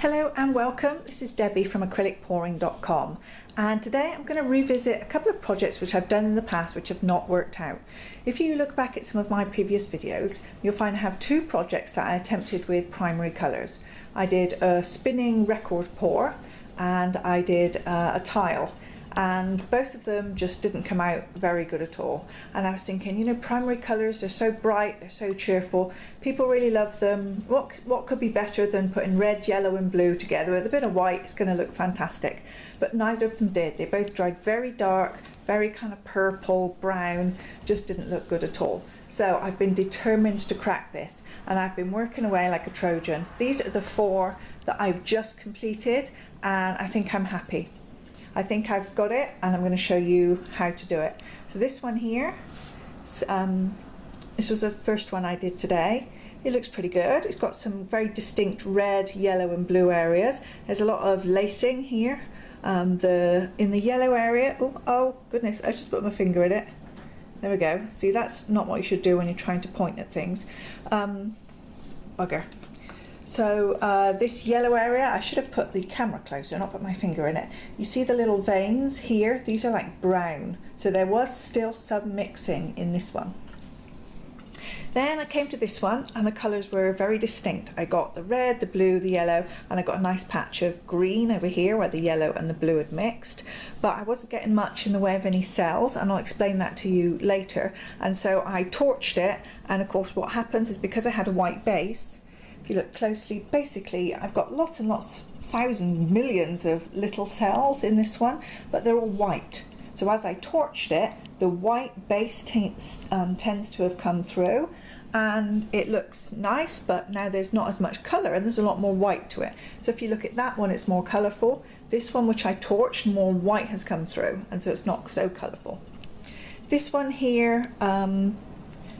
Hello and welcome. This is Debbie from acrylicpouring.com, and today I'm going to revisit a couple of projects which I've done in the past which have not worked out. If you look back at some of my previous videos, you'll find I have two projects that I attempted with primary colours. I did a spinning record pour and I did a tile, and both of them just didn't come out very good at all. And I was thinking, you know, primary colours, they're so bright, they're so cheerful, people really love them. What could be better than putting red, yellow and blue together with a bit of white? It's going to look fantastic. But neither of them did. They both dried very dark, very kind of purple, brown, just didn't look good at all. So I've been determined to crack this, and I've been working away like a Trojan. These are the four that I've just completed, and I think I'm happy. I think I've got it, and I'm going to show you how to do it. So this one here, this was the first one I did today. It looks pretty good. It's got some very distinct red, yellow and blue areas. There's a lot of lacing here. In the yellow area, oh goodness, I just put my finger in it. There we go. See, that's not what you should do when you're trying to point at things. Bugger. So this yellow area, I should have put the camera closer, not put my finger in it. You see the little veins here? These are like brown. So there was still some mixing in this one. Then I came to this one and the colours were very distinct. I got the red, the blue, the yellow, and I got a nice patch of green over here where the yellow and the blue had mixed. But I wasn't getting much in the way of any cells, and I'll explain that to you later. And so I torched it, and of course what happens is, because I had a white base, if you look closely, basically I've got lots and lots, thousands, millions of little cells in this one, but they're all white. So as I torched it, the white base tends to have come through, and it looks nice, but now there's not as much colour and there's a lot more white to it. So if you look at that one, it's more colourful. This one, which I torched, more white has come through, and so it's not so colourful. This one here,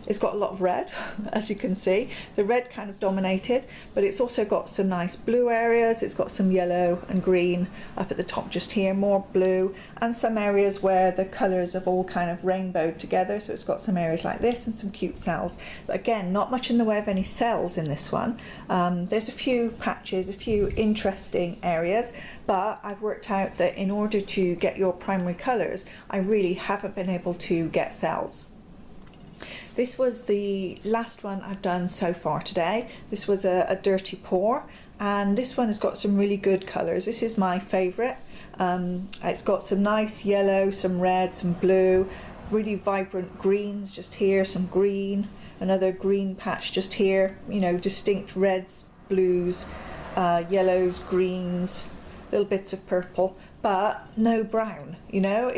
it's got a lot of red, as you can see. The red kind of dominated, but it's also got some nice blue areas. It's got some yellow and green up at the top just here, more blue, and some areas where the colours have all kind of rainbowed together. So it's got some areas like this and some cute cells. But again, not much in the way of any cells in this one. There's a few patches, a few interesting areas, but I've worked out that in order to get your primary colours, I really haven't been able to get cells. This was the last one I've done so far today. This was a dirty pour, and this one has got some really good colours. This is my favourite. It's got some nice yellow, some red, some blue, really vibrant greens just here, some green, another green patch just here, you know, distinct reds, blues, yellows, greens, little bits of purple, but no brown, you know.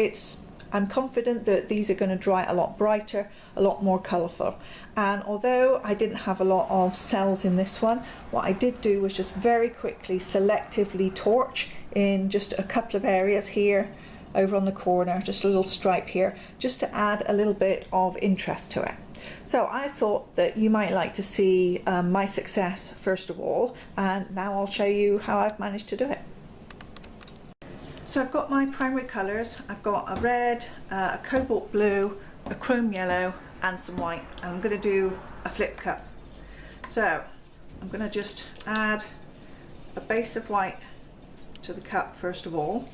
I'm confident that these are going to dry a lot brighter, a lot more colourful. And although I didn't have a lot of cells in this one, what I did do was just very quickly selectively torch in just a couple of areas here, over on the corner, just a little stripe here, just to add a little bit of interest to it. So I thought that you might like to see my success first of all, and now I'll show you how I've managed to do it. So I've got my primary colours. I've got a red, a cobalt blue, a chrome yellow and some white. And I'm going to do a flip cup. So I'm going to just add a base of white to the cup first of all.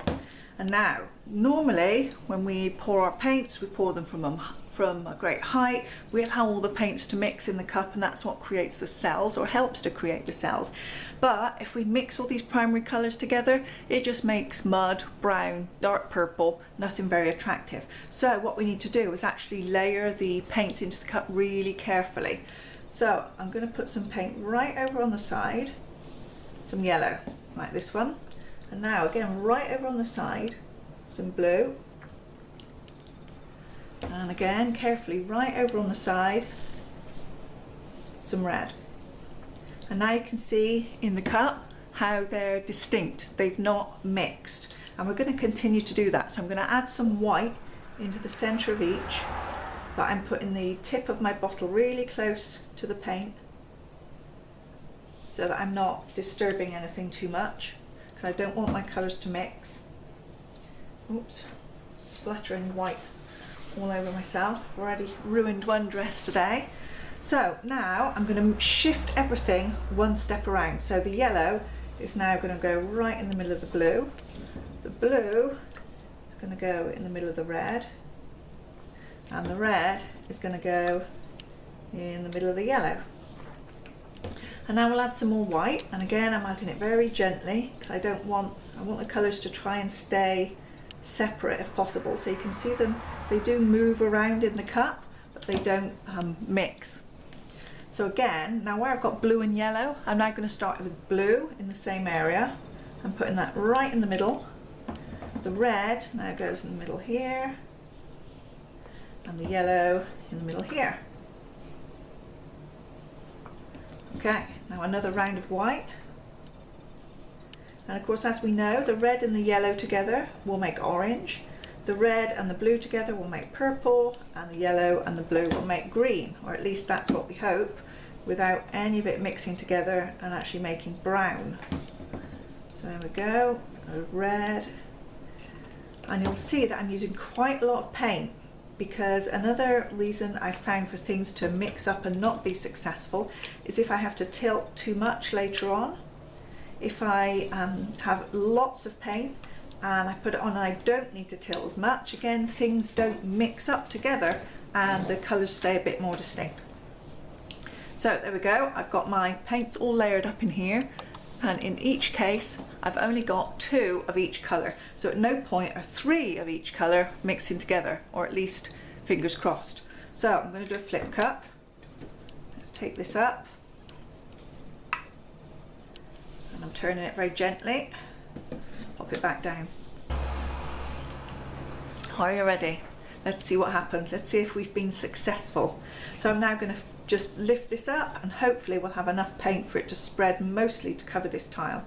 And now, normally when we pour our paints, we pour them from a great height. We allow all the paints to mix in the cup, and that's what creates the cells, or helps to create the cells. But if we mix all these primary colours together, it just makes mud, brown, dark purple, nothing very attractive. So what we need to do is actually layer the paints into the cup really carefully. So I'm going to put some paint right over on the side, some yellow, like this one. And now again, right over on the side, some blue. And again, carefully right over on the side, some red. And now you can see in the cup how they're distinct. They've not mixed. And we're going to continue to do that. So I'm going to add some white into the centre of each, but I'm putting the tip of my bottle really close to the paint so that I'm not disturbing anything too much, because I don't want my colours to mix. Oops, splattering white all over myself. Already ruined one dress today. So now I'm going to shift everything one step around. So the yellow is now going to go right in the middle of the blue. The blue is going to go in the middle of the red, and the red is going to go in the middle of the yellow. And now we'll add some more white, and again I'm adding it very gently because I want the colours to try and stay separate if possible. So you can see them, they do move around in the cup, but they don't mix. So again, now where I've got blue and yellow, I'm now going to start with blue in the same area. I'm putting that right in the middle. The red now goes in the middle here, and the yellow in the middle here. Okay, now another round of white. And of course, as we know, the red and the yellow together will make orange. The red and the blue together will make purple, and the yellow and the blue will make green, or at least that's what we hope, without any of it mixing together and actually making brown. So there we go, red. And you'll see that I'm using quite a lot of paint, because another reason I found for things to mix up and not be successful is if I have to tilt too much later on. If I have lots of paint and I put it on and I don't need to tilt as much, again, things don't mix up together and the colours stay a bit more distinct. So there we go, I've got my paints all layered up in here, and in each case I've only got 2 of each colour, so at no point are 3 of each colour mixing together, or at least fingers crossed. So I'm going to do a flip cup. Let's take this up, and I'm turning it very gently. Pop it back down. Are you ready? Let's see what happens. Let's see if we've been successful. So I'm now going to just lift this up, and hopefully we'll have enough paint for it to spread mostly to cover this tile.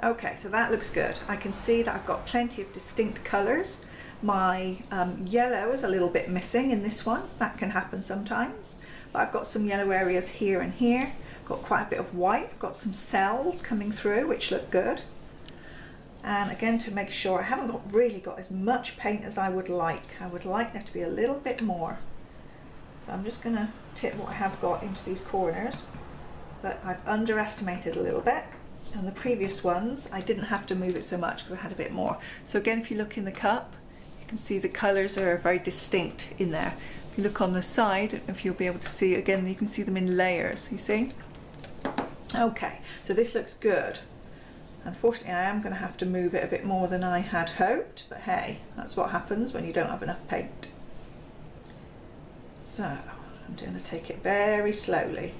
Okay, so that looks good. I can see that I've got plenty of distinct colours. My yellow is a little bit missing in this one. That can happen sometimes. But I've got some yellow areas here and here. Got quite a bit of white. I've got some cells coming through which look good. And again, to make sure I haven't really got as much paint as I would like. I would like there to be a little bit more. So I'm just going to tip what I have got into these corners. But I've underestimated a little bit. And the previous ones, I didn't have to move it so much because I had a bit more. So again, if you look in the cup, you can see the colours are very distinct in there. If you look on the side, I don't know if you'll be able to see, again, you can see them in layers, you see? Okay, so this looks good. Unfortunately, I am going to have to move it a bit more than I had hoped, but hey, that's what happens when you don't have enough paint. So, I'm going to take it very slowly.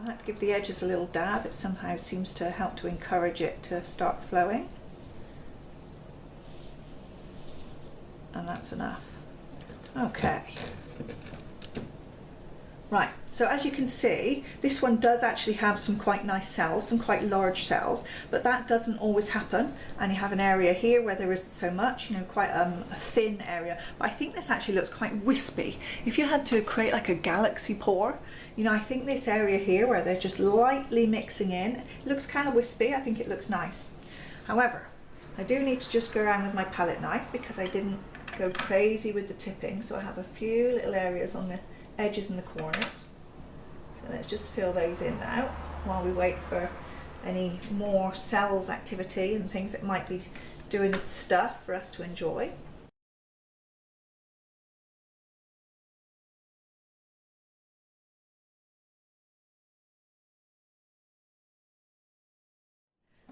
I like to give the edges a little dab. It somehow seems to help to encourage it to start flowing. And that's enough. Okay. Right, so as you can see, this one does actually have some quite nice cells, some quite large cells, but that doesn't always happen. And you have an area here where there isn't so much, you know, quite a thin area. But I think this actually looks quite wispy. If you had to create like a galaxy pour, you know, I think this area here where they're just lightly mixing in, it looks kind of wispy. I think it looks nice. However, I do need to just go around with my palette knife because I didn't go crazy with the tipping. So I have a few little areas on the edges and the corners. So let's just fill those in now while we wait for any more cells activity and things that might be doing its stuff for us to enjoy.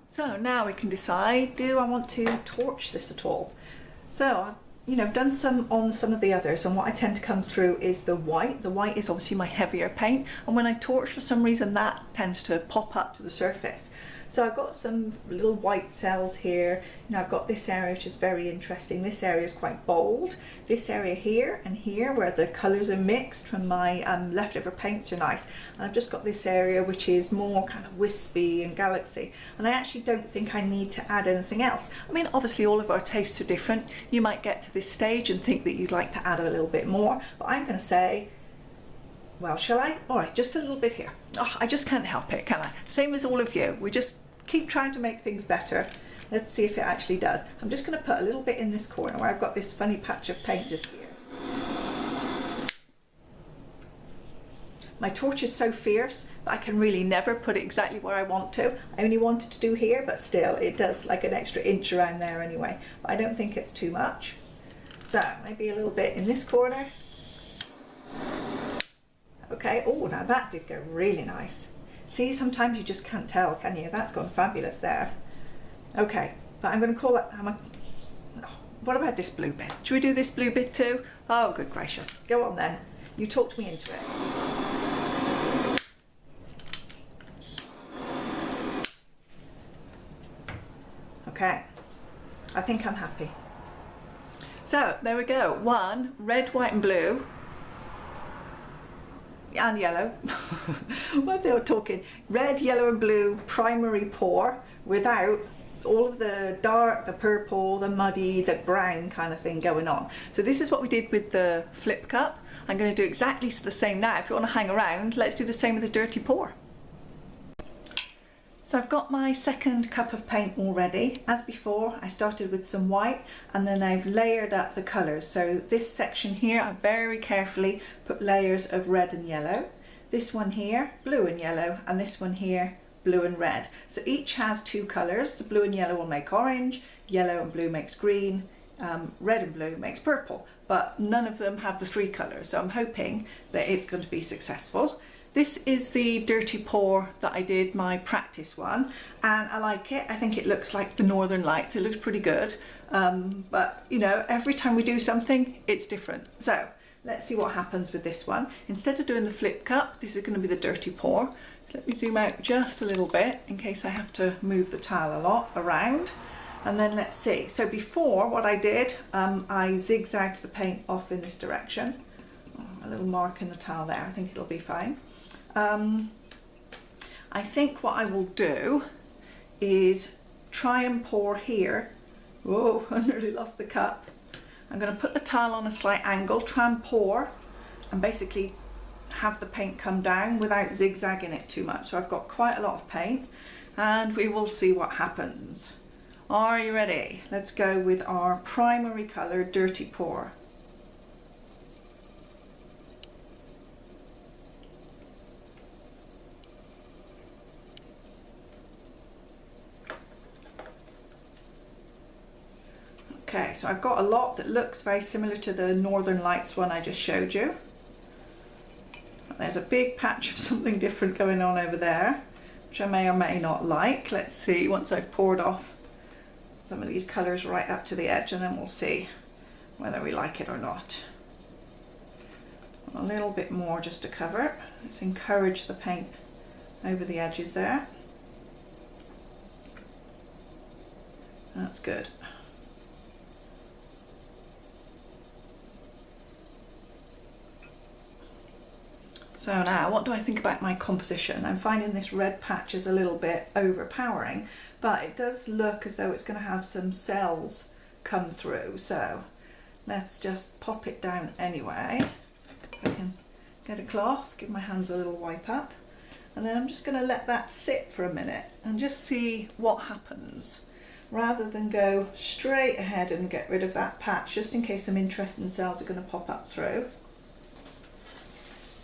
So now we can decide, do I want to torch this at all? So I've done some on some of the others, and what I tend to come through is the white. The white is obviously my heavier paint, and when I torch, for some reason that tends to pop up to the surface. So I've got some little white cells here. You know, I've got this area which is very interesting. This area is quite bold. This area here and here where the colours are mixed from my leftover paints are nice. And I've just got this area which is more kind of wispy and galaxy. And I actually don't think I need to add anything else. I mean, obviously all of our tastes are different. You might get to this stage and think that you'd like to add a little bit more, but I'm going to say, well, shall I? All right, just a little bit here. Oh, I just can't help it, can I? Same as all of you. We just keep trying to make things better. Let's see if it actually does. I'm just going to put a little bit in this corner where I've got this funny patch of paint just here. My torch is so fierce that I can really never put it exactly where I want to. I only wanted to do here, but still it does like an extra inch around there anyway. But I don't think it's too much. So maybe a little bit in this corner. Okay, oh, now that did go really nice. See, sometimes you just can't tell, can you? That's gone fabulous there. Okay, but I'm going to call that, what about this blue bit? Should we do this blue bit too? Oh, good gracious. Go on then. You talked me into it. Okay, I think I'm happy. So, there we go. One, red, white and blue. And yellow. What they were talking, red, yellow and blue primary pour without all of the dark, the purple, the muddy, the brown kind of thing going on. So this is what we did with the flip cup. I'm going to do exactly the same now. If you want to hang around, let's do the same with the dirty pour. So I've got my second cup of paint all ready. As before, I started with some white and then I've layered up the colours. So this section here, I very carefully put layers of red and yellow. This one here, blue and yellow, and this one here, blue and red. So each has two colours. The blue and yellow will make orange, yellow and blue makes green, red and blue makes purple, but none of them have the three colours. So I'm hoping that it's going to be successful. This is the dirty pour that I did, my practice one, and I like it. I think it looks like the Northern Lights. It looks pretty good, but you know, every time we do something, it's different. So let's see what happens with this one. Instead of doing the flip cup, this is going to be the dirty pour. So let me zoom out just a little bit in case I have to move the tile a lot around. And then let's see. So before, what I did, I zigzagged the paint off in this direction. A little mark in the tile there. I think it'll be fine. I think what I will do is try and pour here. Whoa, I nearly lost the cup. I'm going to put the tile on a slight angle, try and pour, and basically have the paint come down without zigzagging it too much. So I've got quite a lot of paint and we will see what happens. Are you ready? Let's go with our primary colour, dirty pour. Okay, so I've got a lot that looks very similar to the Northern Lights one I just showed you. There's a big patch of something different going on over there, which I may or may not like. Let's see, once I've poured off some of these colours right up to the edge, and then we'll see whether we like it or not. A little bit more just to cover it. Let's encourage the paint over the edges there. That's good. So now, what do I think about my composition? I'm finding this red patch is a little bit overpowering, but it does look as though it's going to have some cells come through. So let's just pop it down anyway. If I can get a cloth, give my hands a little wipe up, and then I'm just going to let that sit for a minute and just see what happens, rather than go straight ahead and get rid of that patch, just in case some interesting cells are going to pop up through.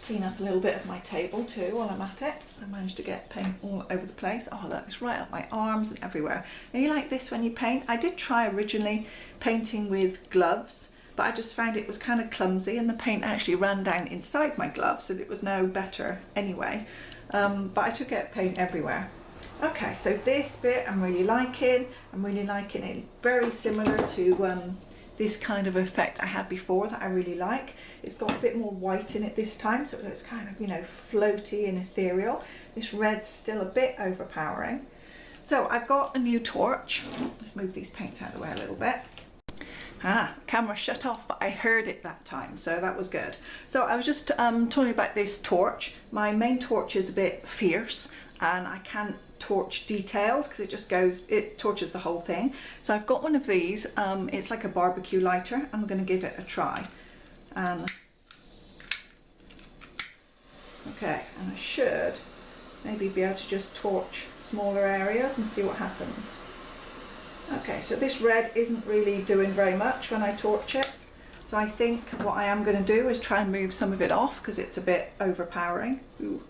Clean up a little bit of my table too while I'm at it. I managed to get paint all over the place. Oh look, it's right up my arms and everywhere. Are you like this when you paint? I did try originally painting with gloves, but I just found it was kind of clumsy and the paint actually ran down inside my gloves, and it was no better anyway. But I took out paint everywhere. Okay, so this bit I'm really liking. I'm really liking it. Very similar to this kind of effect I had before that I really like. It's got a bit more white in it this time, so it's kind of, you know, floaty and ethereal. This red's still a bit overpowering. So I've got a new torch. Let's move these paints out of the way a little bit. Camera shut off, but I heard it that time, so that was good. So I was just telling you about this torch. My main torch is a bit fierce and I can't torch details because it torches the whole thing. So I've got one of these. It's like a barbecue lighter. I'm going to give it a try. Okay, and I should maybe be able to just torch smaller areas and see what happens. Okay, so this red isn't really doing very much when I torch it. So I think what I am going to do is try and move some of it off because it's a bit overpowering. Ooh.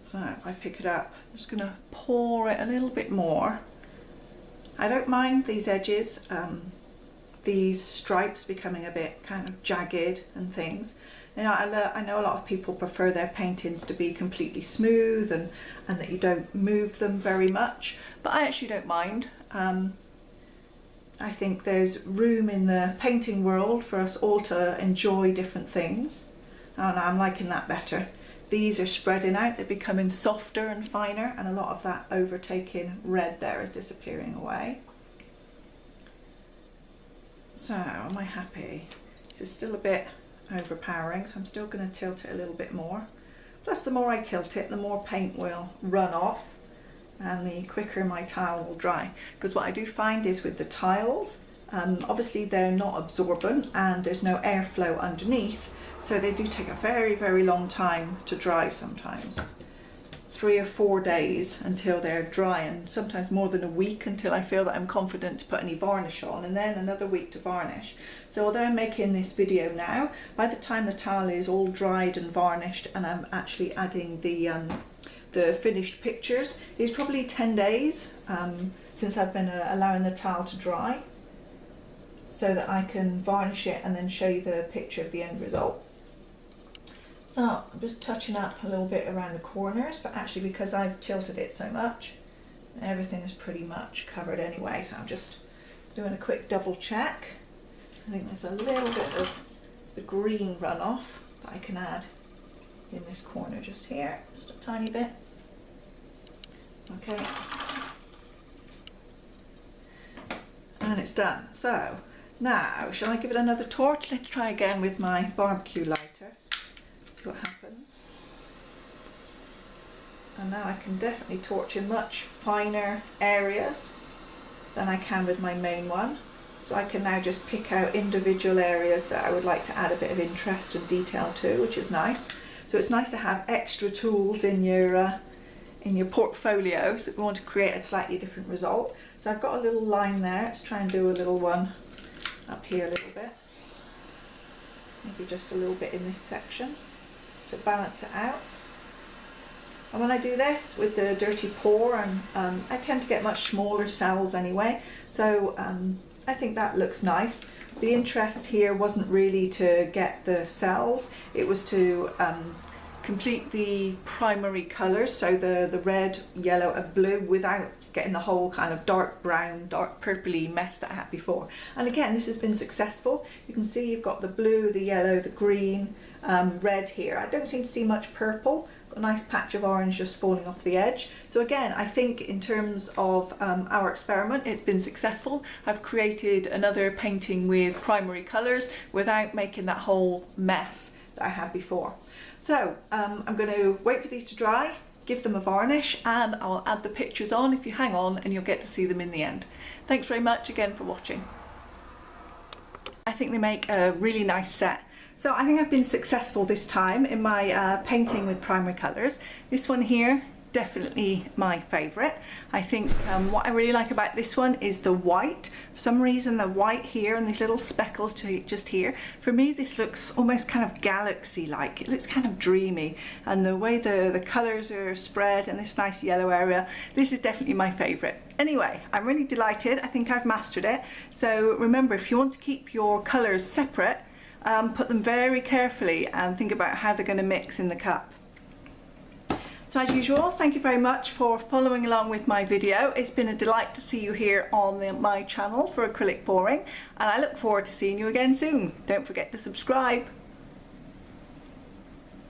So if I pick it up, I'm just going to pour it a little bit more. I don't mind these edges, these stripes becoming a bit kind of jagged and things. You know, I know a lot of people prefer their paintings to be completely smooth and that you don't move them very much, but I actually don't mind. I think there's room in the painting world for us all to enjoy different things, and I'm liking that better. These are spreading out, they're becoming softer and finer, and a lot of that overtaking red there is disappearing away. So, am I happy? This is still a bit overpowering, so I'm still going to tilt it a little bit more. Plus, the more I tilt it, the more paint will run off and the quicker my tile will dry. Because what I do find is with the tiles, obviously they're not absorbent and there's no airflow underneath, so they do take a very, very long time to dry sometimes. 3 or 4 days until they're dry, and sometimes more than a week until I feel that I'm confident to put any varnish on, and then another week to varnish. So although I'm making this video now, by the time the tile is all dried and varnished and I'm actually adding the finished pictures, it's probably 10 days since I've been allowing the tile to dry so that I can varnish it and then show you the picture of the end result. So I'm just touching up a little bit around the corners, but actually because I've tilted it so much, everything is pretty much covered anyway, so I'm just doing a quick double check. I think there's a little bit of the green runoff that I can add in this corner just here, just a tiny bit. Okay. And it's done. So now, shall I give it another torch? Let's try again with my barbecue lighter. See what happens. And now I can definitely torch in much finer areas than I can with my main one. So I can now just pick out individual areas that I would like to add a bit of interest and detail to, which is nice. So it's nice to have extra tools in your portfolio, so if we want to create a slightly different result. So I've got a little line there. Let's try and do a little one up here a little bit. Maybe just a little bit in this section to balance it out. And when I do this with the dirty pour, and I tend to get much smaller cells anyway, so I think that looks nice. The interest here wasn't really to get the cells, it was to complete the primary colours, so the red, yellow and blue, without getting the whole kind of dark brown, dark purpley mess that I had before. And again, this has been successful. You can see you've got the blue, the yellow, the green, red here. I don't seem to see much purple. Got a nice patch of orange just falling off the edge. So again, I think in terms of our experiment, it's been successful. I've created another painting with primary colours without making that whole mess that I had before. So I'm going to wait for these to dry, give them a varnish, and I'll add the pictures on if you hang on, and you'll get to see them in the end. Thanks very much again for watching. I think they make a really nice set. So I think I've been successful this time in my painting with primary colours. This one here, definitely my favourite. I think what I really like about this one is the white. For some reason the white here and these little speckles just here, for me this looks almost kind of galaxy-like. It looks kind of dreamy, and the way the colours are spread and this nice yellow area, this is definitely my favourite. Anyway, I'm really delighted. I think I've mastered it. So remember, if you want to keep your colours separate, put them very carefully and think about how they're going to mix in the cup. So as usual, thank you very much for following along with my video. It's been a delight to see you here on my channel for acrylic pouring, and I look forward to seeing you again soon. Don't forget to subscribe.